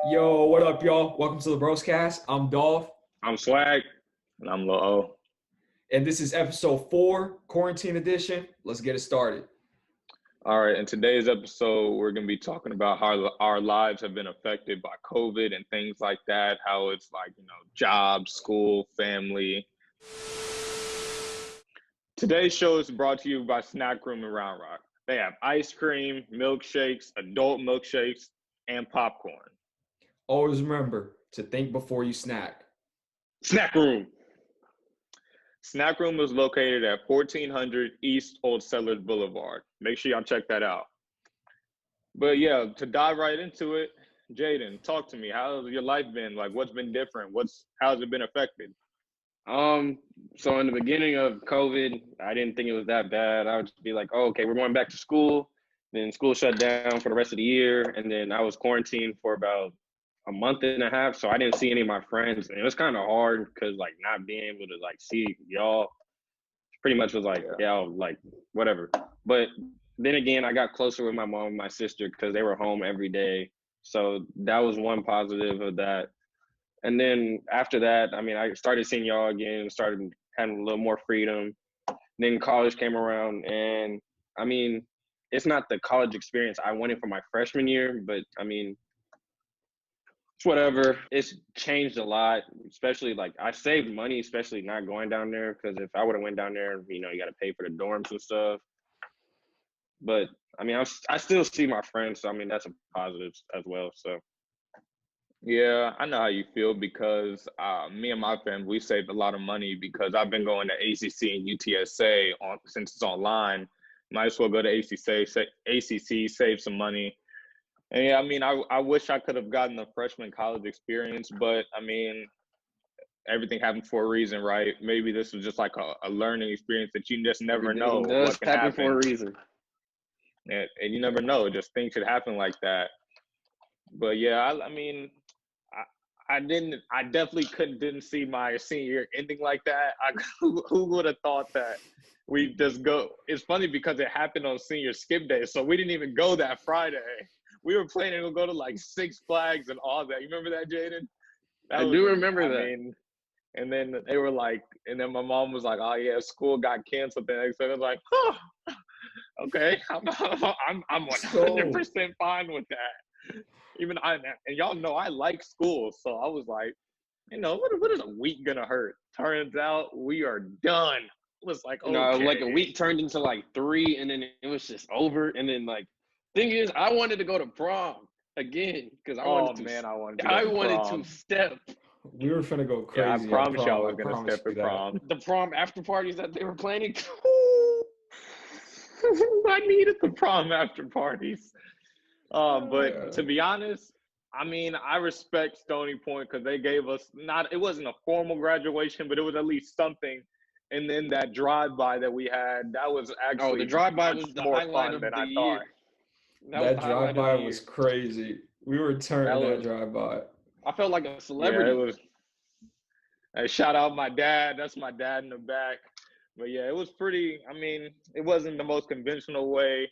Yo, what up, y'all? Welcome to the Broscast. I'm Dolph, I'm Swag, and I'm Lil O. and this is episode 4, quarantine edition. Let's get it started. All right, in today's episode, we're going to be talking about how our lives have been affected by COVID and things like that, how it's like, job, school, family. Today's show is brought to you by Snack Room in Round Rock. They have ice cream, milkshakes, adult milkshakes, and popcorn. Always remember to think before you snack. Snack Room. Snack Room is located at 1400 East Old Settlers Boulevard. Make sure y'all check that out. But yeah, to dive right into it, Jaeden, talk to me. How's your life been? Like, what's been different? How's it been affected? So in the beginning of COVID, I didn't think it was that bad. I would just be like, oh, okay, we're going back to school. Then school shut down for the rest of the year. And then I was quarantined for about a month and a half. So I didn't see any of my friends. And it was kind of hard because like not being able to like see y'all pretty much was like, yeah, like whatever. But then again, I got closer with my mom and my sister because they were home every day. So that was one positive of that. And then after that, I mean, I started seeing y'all again, started having a little more freedom. Then college came around, and I mean, it's not the college experience I wanted for my freshman year, but I mean, it's whatever. It's changed a lot, especially like I saved money, especially not going down there, because if I would have went down there, you got to pay for the dorms and stuff. But I mean, I still see my friends, so I mean, that's a positive as well. So. Yeah, I know how you feel because me and my family, we saved a lot of money because I've been going to ACC and UTSA since it's online. Might as well go to ACC, save some money. And yeah, I mean, I wish I could have gotten the freshman college experience, but I mean, everything happened for a reason, right? Maybe this was just like a learning experience that you just never know what can happen for a reason. And you never know, just things should happen like that. But yeah, I mean, I definitely didn't see my senior year ending like that. Who would have thought that we just go? It's funny because it happened on senior skip day, so we didn't even go that Friday. We were planning to go to like Six Flags and all that. You remember that, Jaeden? I do remember that. Mean, and then they were like, and then my mom was like, "Oh yeah, school got canceled the next day." I was like, "Huh, okay, I'm 100% fine with that." Even and y'all know I like school, so I was like, what is a week gonna hurt? Turns out we are done. It was like, okay. Like a week turned into like 3, and then it was just over. And then like, thing is, I wanted to go to prom again because I wanted to step. We were finna go crazy. Yeah, I promise y'all I was gonna step at prom. The prom after parties that they were planning. I needed the prom after parties. But to be honest, I mean, I respect Stony Point because they gave us it wasn't a formal graduation, but it was at least something. And then that drive-by that we had, that was actually the drive-by was the more highlight fun of than the I year. thought. That drive-by was crazy. We were turning that drive-by. I felt like a celebrity. Yeah, it was. Hey, shout out my dad. That's my dad in the back. But yeah, it was pretty. I mean, it wasn't the most conventional way.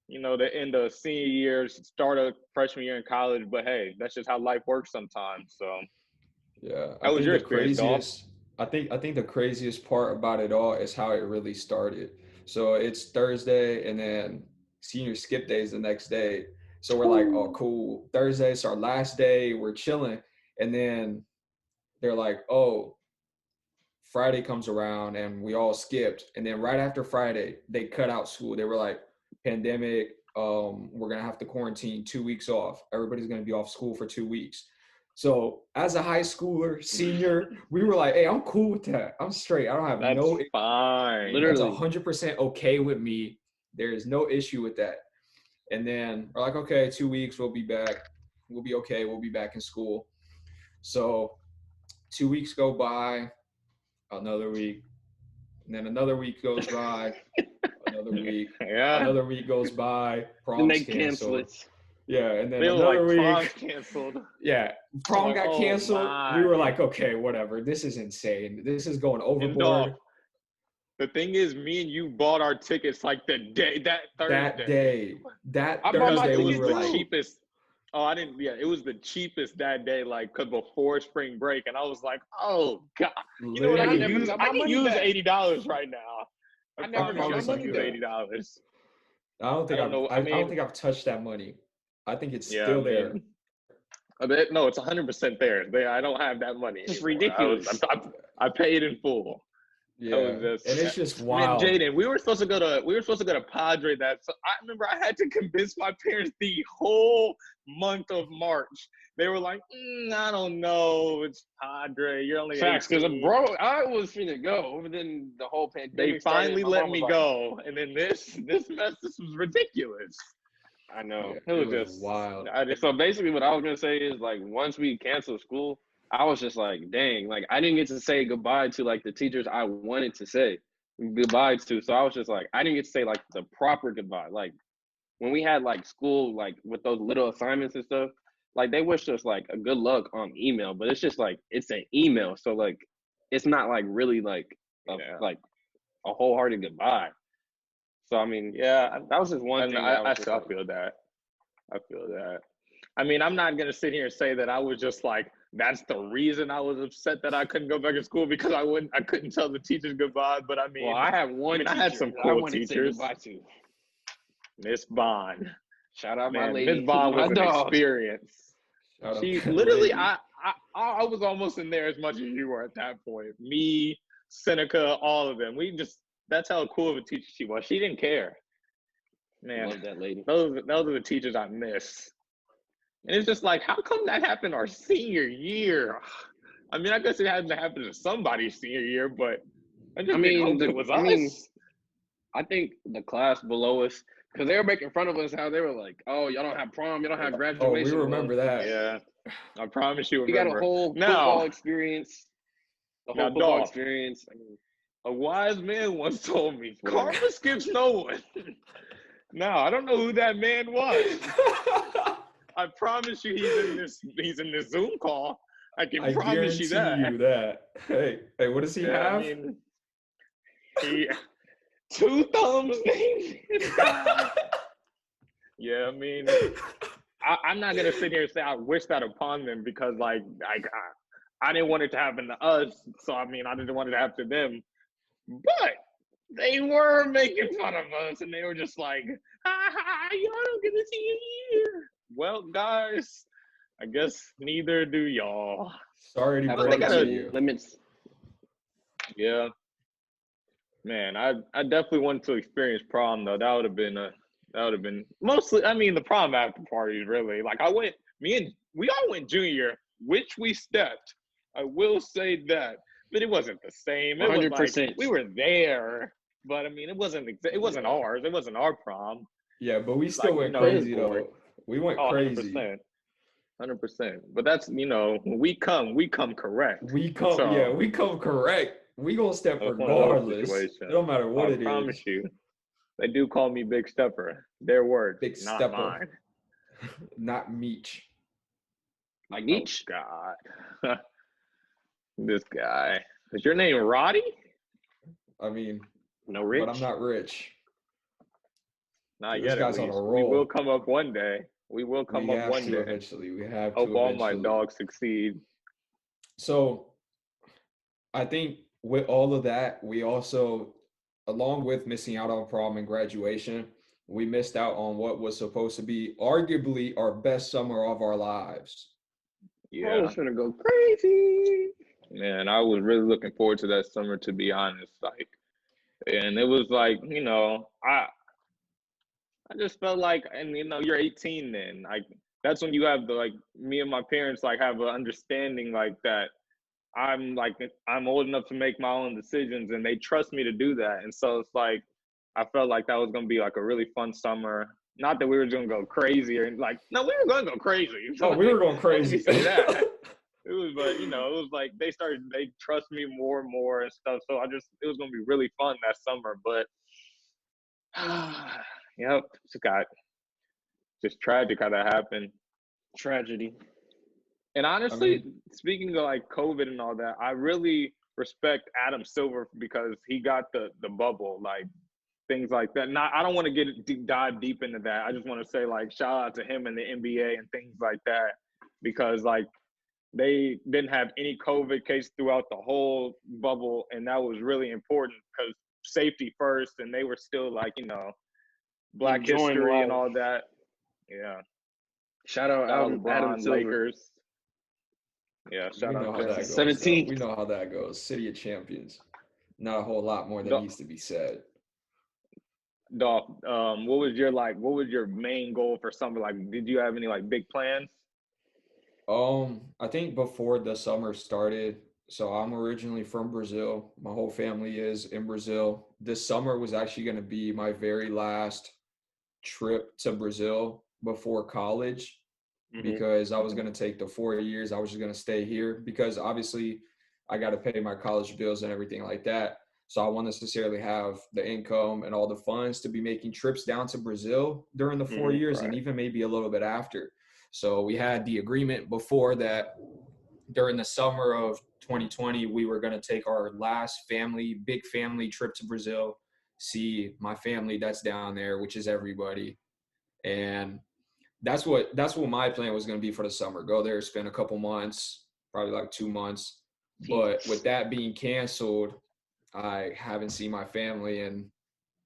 The end of senior year, start of freshman year in college. But hey, that's just how life works sometimes. So yeah, how was your experience, Dolph? I think the craziest part about it all is how it really started. So it's Thursday, and then senior skip day is the next day. So we're like, oh, cool. Thursday's our last day. We're chilling, and then they're like, oh, Friday comes around, and we all skipped. And then right after Friday, they cut out school. They were like, pandemic, we're gonna have to quarantine 2 weeks off. Everybody's gonna be off school for 2 weeks. So as a high schooler, senior, we were like, hey, I'm cool with that. I'm straight. I don't have That's fine. Literally. That's 100% okay with me. There is no issue with that. And then we're like, okay, 2 weeks, we'll be back. We'll be okay. We'll be back in school. So 2 weeks go by, another week, and then another week goes by. Another week. Yeah. Another week goes by. Prom's canceled. Cancel it. Yeah, and then another week. Prom canceled. Yeah, prom got canceled. We were like, okay, whatever. This is insane. This is going overboard. The thing is, me and you bought our tickets like that Thursday. That Thursday, we were like cheapest. Oh, I didn't. Yeah, it was the cheapest that day, like, cause before spring break, and I was like, "Oh God, you know what? I Literally, never got I my can money use back. $80 right now. I I I never promise got you, my I promise can I money use back. could. $80. I don't I think don't I've know. I, I don't think I've touched that money. I think it's Yeah, I still there. mean, no, it's 100% there. I don't have that money It's anymore. ridiculous. I paid in full. That was Yeah, just, and it's just man, wild. Jaeden. We were supposed to go to Padre. So I remember I had to convince my parents the whole month of March. They were like, I don't know, it's Padre. You're only Facts, because 18. bro, I was finna go, but then the whole They pandemic started. finally My let mom was me like, go, and then this mess. This was ridiculous. I know. Yeah, It it was was just, wild. I didn't. So basically, what I was gonna say is like once we canceled school, I was just like, dang, like I didn't get to say goodbye to like the teachers I wanted to say goodbye to. So I was just like, I didn't get to say like the proper goodbye. Like when we had like school, like with those little assignments and stuff, like they wished us like a good luck on email, but it's just like it's an email, so like it's not like really Yeah, like a wholehearted goodbye. So I mean, yeah. that was just one And thing that I was I just still like, feel that. I feel that. I mean, I'm not gonna sit here and say that I was just like that's the reason I was upset that I couldn't go back to school because I couldn't tell the teachers goodbye. But well, I had I one mean, I had teacher some that I cool wanted to say teachers. goodbye to. Miss Bond, Shout out my man, Miss lady, Bond my was an dog. experience. Shout out She that literally, lady. I was almost in there as much as you were at that point. Me, Seneca, all of them. That's how cool of a teacher she was. She didn't care, man. Love that lady. Those are the teachers I miss. And it's just like, how come that happened our senior year? I mean, I guess it had to happen to somebody's senior year, but I just didn't hope it was us. I think the class below us, because they were making fun of us, how they were like, "Oh, y'all don't have prom, y'all don't have Oh, we graduation." Well, remember that. Yeah, I promise you we got a remember. whole football Now, experience. now, dog, I mean, a wise man once told me, whatever. karma skips no one. Now, I don't know who that man was. I promise you he's in this Zoom call. I can I promise you guarantee that. you that. Hey, what does he Yeah, have? I mean, he 2 thumbs named this guy. Yeah, I mean, I'm not gonna sit here and say I wish that upon them because like I didn't want it to happen to us, so I mean I didn't want it to happen to them. But they were making fun of us, and they were just like, "Ha ha, y'all don't get to see you here." Well, guys, I guess neither do y'all. Sorry to have But break they it fun to gotta, to you. limits. yeah, man. I definitely wanted to experience prom though. That would have been mostly. I mean, the prom after parties really. Like we all went junior, which we stepped. I will say that, but it wasn't the same. It was like 100%. we were there, but I mean, it wasn't ours. It wasn't our prom. Yeah, but we still Like went it was crazy boring. though. We went Oh, crazy. 100%. But that's when we come correct. Yeah, So we come correct. We gonna step it was one of those regardless. It situations. don't matter what I it promise is. you, they do call me Big Stepper. Their words, Big not stepper, mine. not Meech. Like Oh Nietzsche. God, this guy. Is your name Roddy? I mean, No but I'm rich. not rich. Not This yet, at guy's on a least. We will roll. come up one day. We will We come up have one to day. eventually. We have Hope to all my eventually. dogs succeed. So I think with all of that, we also, along with missing out on prom and graduation, we missed out on what was supposed to be arguably our best summer of our lives. Bro Yeah, was gonna go crazy. man, I was really looking forward to that summer, to be honest. Like, and it was like, I just felt like, and you're 18 then. Like, that's when you have me and my parents like have an understanding like that. I'm old enough to make my own decisions, and they trust me to do that. And so it's like I felt like that was gonna be like a really fun summer. Not that we were gonna go crazy or like, no, we were gonna go crazy. Oh, we were going Don't let me crazy. say that. It was, but it was like they trust me more and more and stuff. So it was gonna be really fun that summer. But yep, just tragic how that happened. Tragedy. And I honestly, mean, speaking of like COVID and all that, I really respect Adam Silver because he got the bubble. Like things like that. Not, I don't want to dive deep into that. I just want to say like shout out to him and the NBA and things like that, because like they didn't have any COVID case throughout the whole bubble, and that was really important because safety first, and they were still like, you know, Black Enjoying history and life. all that. Yeah. Shout out Shout out Adam LeBron, Silver. Lakers. Yeah, We shout know out how them. that goes, though. 17th. We know how that goes. City of champions. Not a whole lot more that needs to be said. Dolph, what was your main goal for summer? Like, did you have any like big plans? I think before the summer started, so I'm originally from Brazil. My whole family is in Brazil. This summer was actually going to be my very last trip to Brazil before college, because I was going to take the 4 years. I was just going to stay here because obviously I got to pay my college bills and everything like that. So I won't necessarily have the income and all the funds to be making trips down to Brazil during the 4 years and Right. even maybe a little bit after. So we had the agreement before that during the summer of 2020, we were going to take our last big family trip to Brazil, see my family that's down there, which is everybody. And that's what my plan was going to be for the summer. Go there, spend a couple months, probably like 2 months. But with that being canceled, I haven't seen my family in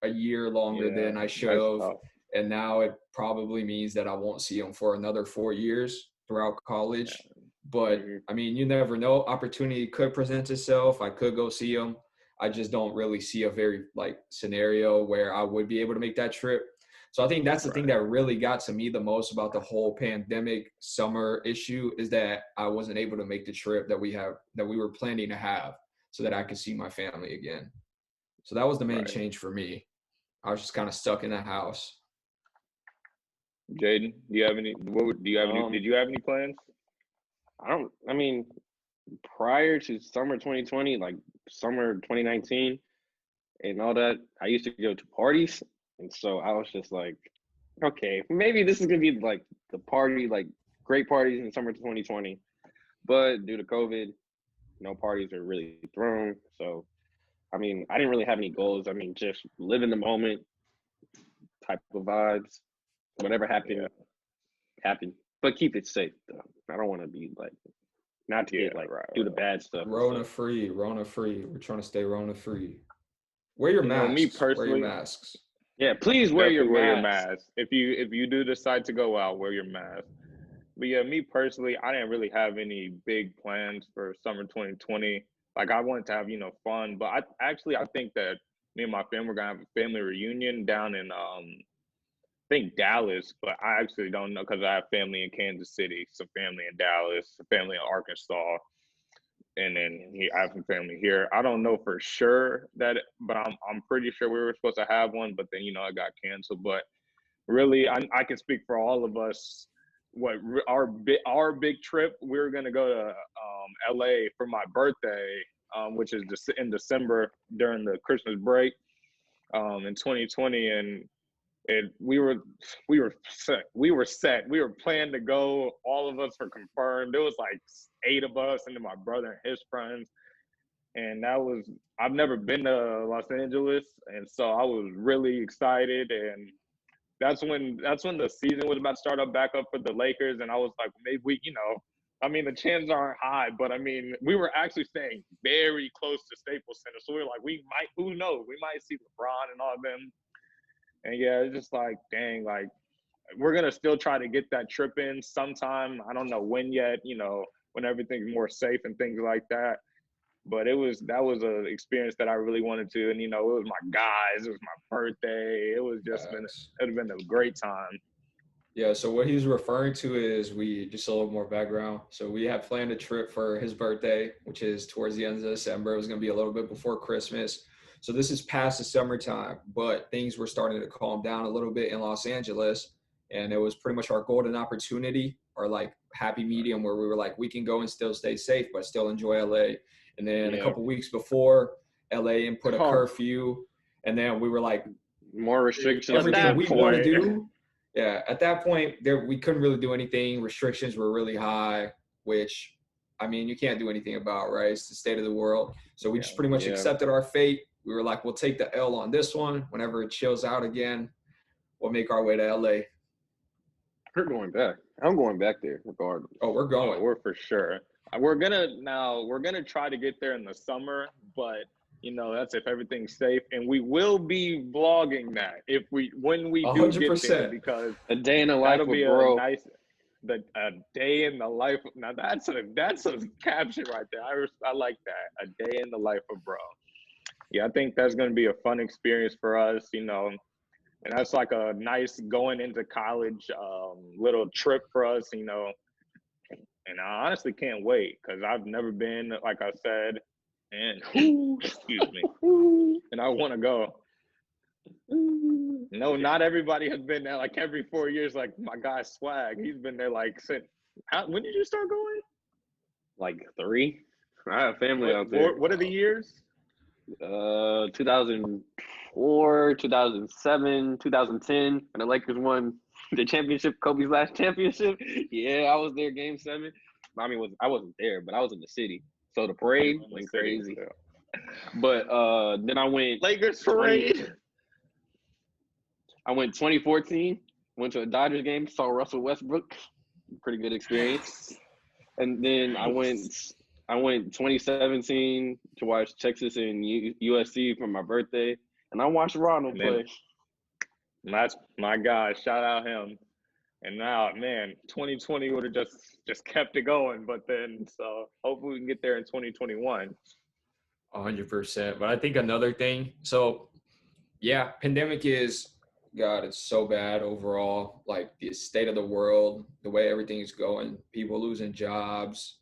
a year longer than I should that's have. tough. And now it probably means that I won't see them for another 4 years throughout college. But I mean, you never know. Opportunity could present itself. I could go see them. I just don't really see a very like scenario where I would be able to make that trip. So I think that's the thing that really got to me the most about the whole pandemic summer issue, is that I wasn't able to make the trip that we were planning to have so that I could see my family again. So that was the main change for me. I was just kind of stuck in the house. Jaeden, do you have any? Did you have any plans? I mean, prior to summer 2020, like summer 2019 and all that, I used to go to parties. And so I was just like, okay, maybe this is going to be like the party, like great parties in summer 2020. But due to COVID, no parties are really thrown. So, I mean, I didn't really have any goals. I mean, just live in the moment type of vibes. Whatever happened, happened. But keep it safe, though. I don't want to be like, not to get like do the bad stuff. Rona free. We're trying to stay Rona free. Wear your masks. Me personally, wear your masks. Yeah, please wear your mask. If you do decide to go out, wear your mask. But yeah, me personally, I didn't really have any big plans for summer 2020. Like I wanted to have, fun, but I think that me and my family are gonna have a family reunion down in I think Dallas, but I actually don't know because I have family in Kansas City, some family in Dallas, some family in Arkansas, and then I have some family here. I don't know for sure but I'm pretty sure we were supposed to have one, but then it got canceled. But really, I can speak for all of us. What our big trip, we're gonna go to LA for my birthday, which is in December during the Christmas break, in 2020, and we were set. We were planning to go. All of us were confirmed. There was like 8 of us, and then my brother and his friends. And I've never been to Los Angeles, and so I was really excited. And that's when the season was about to start back up for the Lakers, and I was like, maybe the chances aren't high, but I mean, we were actually staying very close to Staples Center, so we were like, who knows, we might see LeBron and all of them. And yeah, it's just like, dang, like we're gonna still try to get that trip in sometime. I don't know when yet, when everything's more safe and things like that. But that was an experience that I really wanted to, and it was my guys, it was my birthday, it was just it'd have been a great time. Yeah, so what he's referring to is just a little more background. So we had planned a trip for his birthday, which is towards the end of December. It was going to be a little bit before Christmas. So this is past the summertime, but things were starting to calm down a little bit in Los Angeles. And it was pretty much our golden opportunity, or like happy medium, where we were like, we can go and still stay safe, but still enjoy LA. And then a couple weeks before, LA put a curfew. And then we were like, more restrictions. Everything we want to do. Yeah, at that point, we couldn't really do anything. Restrictions were really high, which, I mean, you can't do anything about, right? It's the state of the world. So we just pretty much accepted our fate. we were like, we'll take the L on this one. Whenever it chills out again, we'll make our way to LA. We're going back. I'm going back there regardless. Oh, we're going. We're for sure. We're gonna try to get there in the summer, but that's if everything's safe, and we will be vlogging that when we do get there, 100%. because A day in the life that'll with be bro. a nice a day in the life. Now that's a caption right there. I like that. A day in the life of bro. Yeah, I think that's gonna be a fun experience for us, and that's like a nice going into college little trip for us, and I honestly can't wait because I've never been, like I said, and excuse me, and I want to go. No, not everybody has been there. Like every 4 years, like my guy Swag, he's been there like since. When did you start going? Like 3. I have family out there. What are the years? 2004, 2007, 2010, when the Lakers won the championship, Kobe's last championship. Yeah, I was there, Game 7. I mean, I wasn't there, but I was in the city. So the parade went crazy. Yeah. But then I went Lakers parade. I went 2014. Went to a Dodgers game. Saw Russell Westbrook. Pretty good experience. And then I went 2017 to watch Texas and USC for my birthday, and I watched Ronald play. That's my guy. Shout out him. And now, man, 2020 would have just kept it going, but then so hopefully we can get there in 2021. 100%. But I think another thing. So, yeah, pandemic is. God, it's so bad overall. Like the state of the world, the way everything's going, people losing jobs.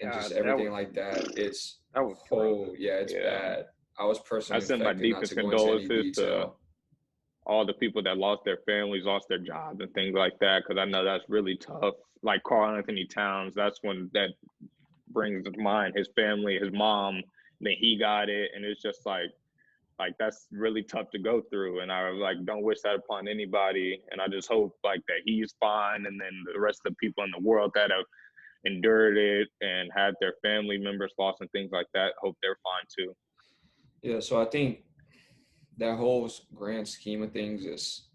And just everything like that. It's bad. I was personally I send my deepest condolences to all the people that lost their families, lost their jobs, and things like that, because I know that's really tough. Like Karl Anthony Towns, that's when that brings to mind his family, his mom. Then he got it, and it's just like that's really tough to go through. And I don't wish that upon anybody. And I just hope that he's fine, and then the rest of the people in the world that have endured it and had their family members lost and things like that, hope they're fine too. Yeah, so I think that whole grand scheme of things is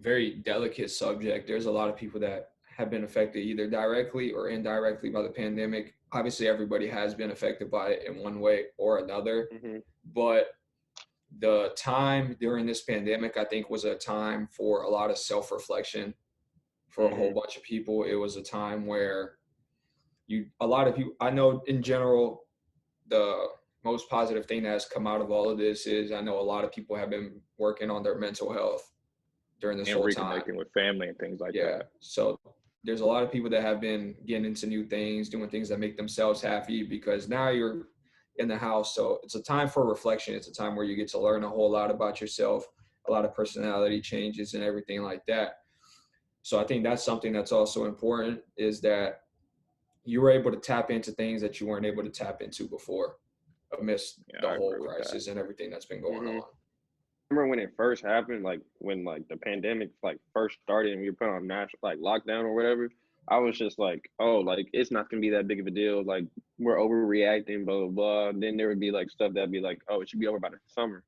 very delicate subject. There's a lot of people that have been affected either directly or indirectly by the pandemic. Obviously, everybody has been affected by it in one way or another. Mm-hmm. But the time during this pandemic, I think, was a time for a lot of self-reflection for a whole bunch of people. It was a time where a lot of people, I know in general, the most positive thing that has come out of all of this is I know a lot of people have been working on their mental health during this whole time. And reconnecting with family and things like that. Yeah. So there's a lot of people that have been getting into new things, doing things that make themselves happy because now you're in the house. So it's a time for reflection. It's a time where you get to learn a whole lot about yourself, a lot of personality changes and everything like that. So I think that's something that's also important, is that you were able to tap into things that you weren't able to tap into before amidst the whole crisis and everything that's been going on. Remember when it first happened, when the pandemic first started and we were put on national lockdown or whatever, I was just it's not gonna be that big of a deal. We're overreacting, blah blah blah. And then there would be stuff that'd be it should be over by the summer.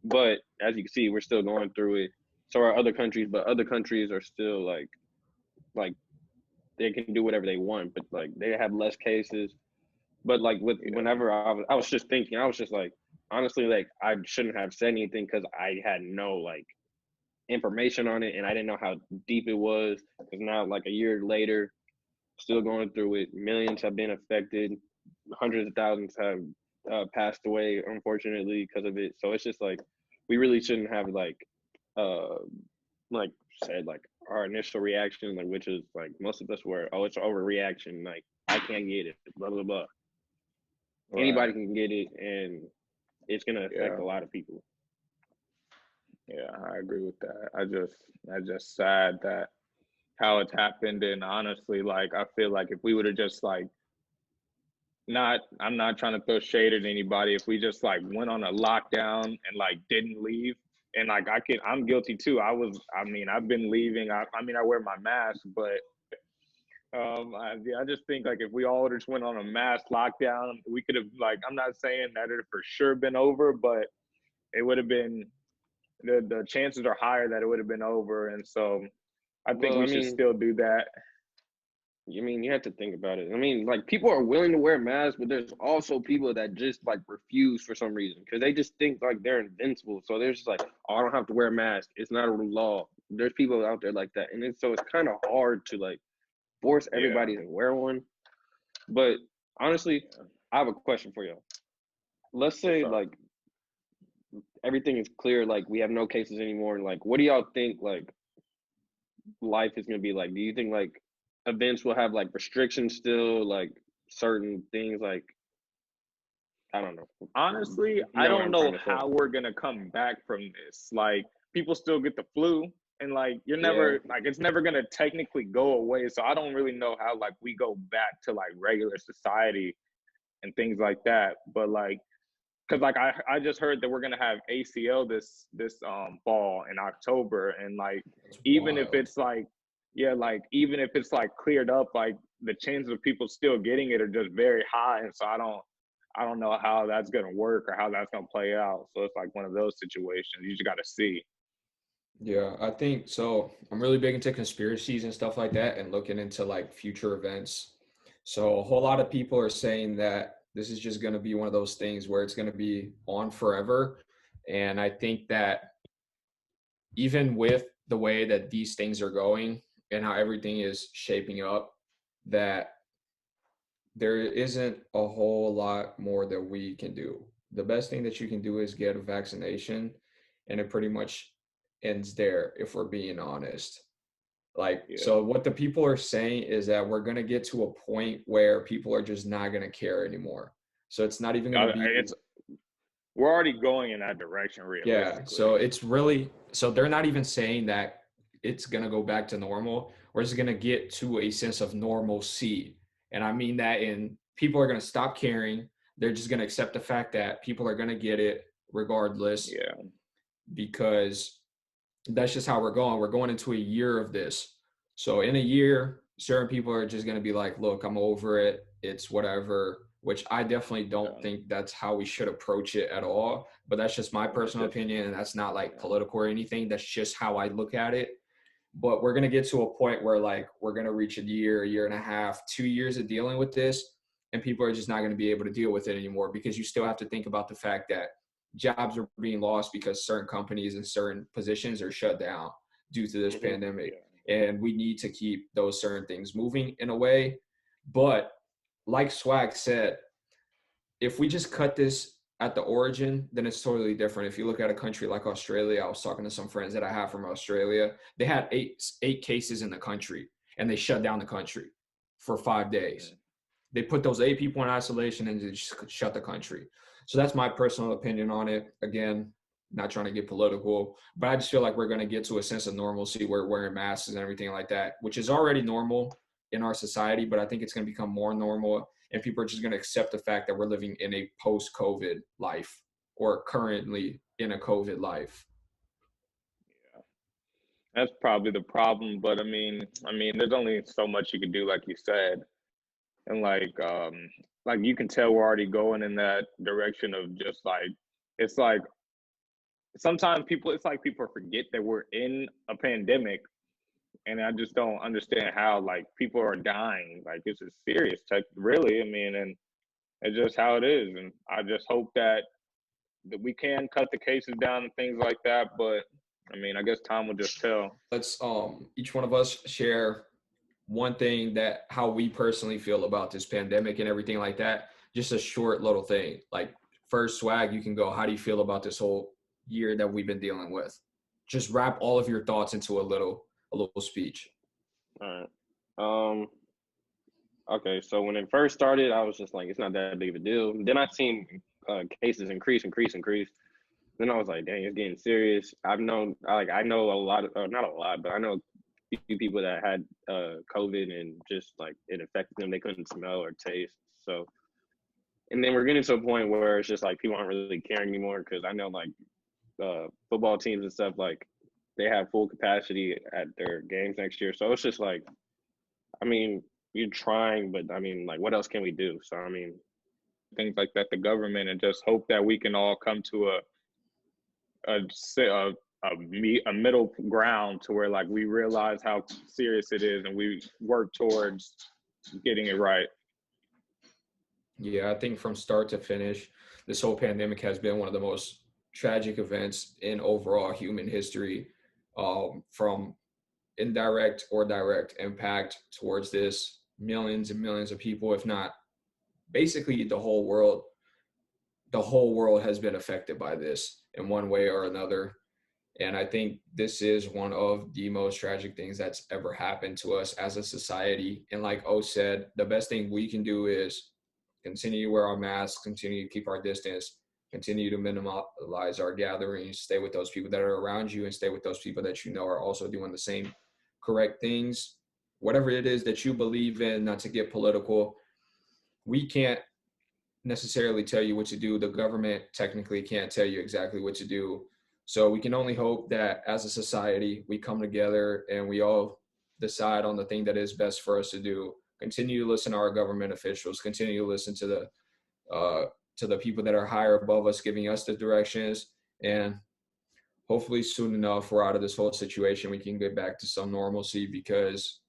But as you can see, we're still going through it. So are other countries, but other countries are still like they can do whatever they want, but they have less cases. But whenever I was just thinking, I was just honestly, I shouldn't have said anything because I had no information on it, and I didn't know how deep it was. Because now, a year later, still going through it. Millions have been affected. Hundreds of thousands have passed away, unfortunately, because of it. So it's just we really shouldn't have said our initial reaction, which is most of us were, oh, it's an overreaction. I can't get it. Blah blah blah. Right. Anybody can get it, and it's gonna affect a lot of people. Yeah, I agree with that. I just sad that how it's happened, and honestly, I feel if we would have just I'm not trying to throw shade at anybody. If we just went on a lockdown and didn't leave, and I'm guilty too. I've been leaving. I wear my mask, but I just think like if we all just went on a mass lockdown, we could have like I'm not saying that it for sure been over, but it would have been the chances are higher that it would have been over, and so I think Well, we should still do that. you have to think about it. I mean, like people are willing to wear masks, but there's also people that just like refuse for some reason because they just think like they're invincible. So they're just like, oh, I don't have to wear a mask. It's not a law. There's people out there like that, and it's kind of hard to like force Yeah. everybody to wear one. But honestly, I have a question for you. Let's What's say up? like everything is clear, like we have no cases anymore, and like what do y'all think like life is gonna be like? Do you think like events will have like restrictions still, like certain things like I don't know. Honestly, You I know what don't I'm know trying to say. how we're gonna come back from this. Like people still get the flu, and like you're Yeah. never like it's never gonna technically go away. So I don't really know how like we go back to like regular society and things like that. But like because like I just heard that we're gonna have ACL this fall in October, and like It's even if wild. it's like yeah, like even if it's like cleared up, like the chances of people still getting it are just very high, and so I don't know how that's gonna work or how that's gonna play out. So it's like one of those situations you just got to see. Yeah, I think so. I'm really big into conspiracies and stuff like that and looking into like future events. So a whole lot of people are saying that this is just going to be one of those things where it's going to be on forever. And I think that even with the way that these things are going and how everything is shaping up, that there isn't a whole lot more that we can do. The best thing that you can do is get a vaccination, and it pretty much ends there if we're being honest. Like, Yeah, so what the people are saying is that we're going to get to a point where people are just not going to care anymore. So it's not even going to be, it's we're already going in that direction yeah. So realistically. it's really, so they're not even saying that it's going to go back to normal. We're just going to get to a sense of normalcy. And I mean that in people are going to stop caring. They're just going to accept the fact that people are going to get it regardless Yeah, because that's just how we're going. We're going into a year of this. So in a year, certain people are just going to be like, look, I'm over it. It's whatever, which I definitely don't yeah, think that's how we should approach it at all. But that's just my it's personal just opinion. And that's not like yeah, political or anything. That's just how I look at it. But we're going to get to a point where like we're going to reach a year and a half, 2 years of dealing with this. And people are just not going to be able to deal with it anymore because you still have to think about the fact that jobs are being lost because certain companies and certain positions are shut down due to this pandemic. yeah, And we need to keep those certain things moving in a way. But like Swag said, if we just cut this at the origin, then it's totally different. If you look at a country like Australia, I was talking to some friends that I have from Australia. They had eight cases in the country, and they shut down the country for 5 days. yeah. They put those 8 people in isolation and just shut the country. So that's my personal opinion on it. Again, not trying to get political, but I just feel like we're going to get to a sense of normalcy where we're wearing masks and everything like that, which is already normal in our society, but I think it's going to become more normal. And people are just going to accept the fact that we're living in a post COVID life or currently in a COVID life. That's probably the problem. But I mean, there's only so much you can do, like you said, and like you can tell we're already going in that direction of just like it's like sometimes people it's like people forget that we're in a pandemic, and I just don't understand how like people are dying. Like this is serious, tech, really. I mean, and it's just how it is, and I just hope that we can cut the cases down and things like that. But I mean, I guess time will just tell. Let's each one of us share one thing that how we personally feel about this pandemic and everything like that. Just a short little thing. Like first, Swag, you can go. How do you feel about this whole year that we've been dealing with? Just wrap all of your thoughts into a little speech. All right. Um. Okay. So when it first started, I was just like, it's not that big of a deal. Then I seen cases increase. Then I was like, dang, it's getting serious. I know a lot of, not a lot, but I know a few people that had COVID and just like it affected them. They couldn't smell or taste. So, and then we're getting to a point where it's just like people aren't really caring anymore because I know like football teams and stuff like they have full capacity at their games next year. So it's just like, I mean, we're trying, but I mean, like, what else can we do? So I mean, things like that, the government, and just hope that we can all come to a a, a middle ground to where like we realize how serious it is and we work towards getting it right. Yeah, I think from start to finish, this whole pandemic has been one of the most tragic events in overall human history, from indirect or direct impact towards this. Millions and millions of people, if not basically the whole world has been affected by this in one way or another. And I think this is one of the most tragic things that's ever happened to us as a society. And like O said, the best thing we can do is continue to wear our masks, continue to keep our distance, continue to minimize our gatherings, stay with those people that are around you, and stay with those people that you know are also doing the same correct things. Whatever it is that you believe in, not to get political, we can't necessarily tell you what to do. The government technically can't tell you exactly what to do. So we can only hope that as a society, we come together and we all decide on the thing that is best for us to do. Continue to listen to our government officials, continue to listen to the people that are higher above us, giving us the directions. And hopefully soon enough, we're out of this whole situation. We can get back to some normalcy, because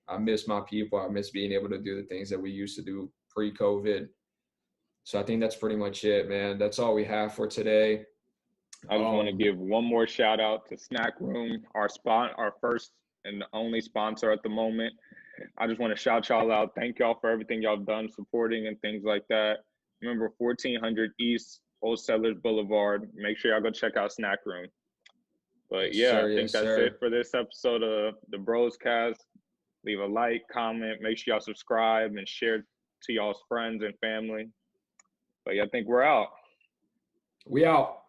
I miss my people. I miss being able to do the things that we used to do pre-COVID. So I think that's pretty much it, man. That's all we have for today. I just want to give one more shout out to Snack Room, our first and only sponsor at the moment. I just want to shout y'all out. Thank y'all for everything y'all done, supporting and things like that. Remember, 1400 East Old Settlers Boulevard. Make sure y'all go check out Snack Room. But Yes, yeah, sir, I think yes, that's sir. it for this episode of the Bros Cast. Leave a like, comment, make sure y'all subscribe and share to y'all's friends and family. But yeah, I think we're out. We out.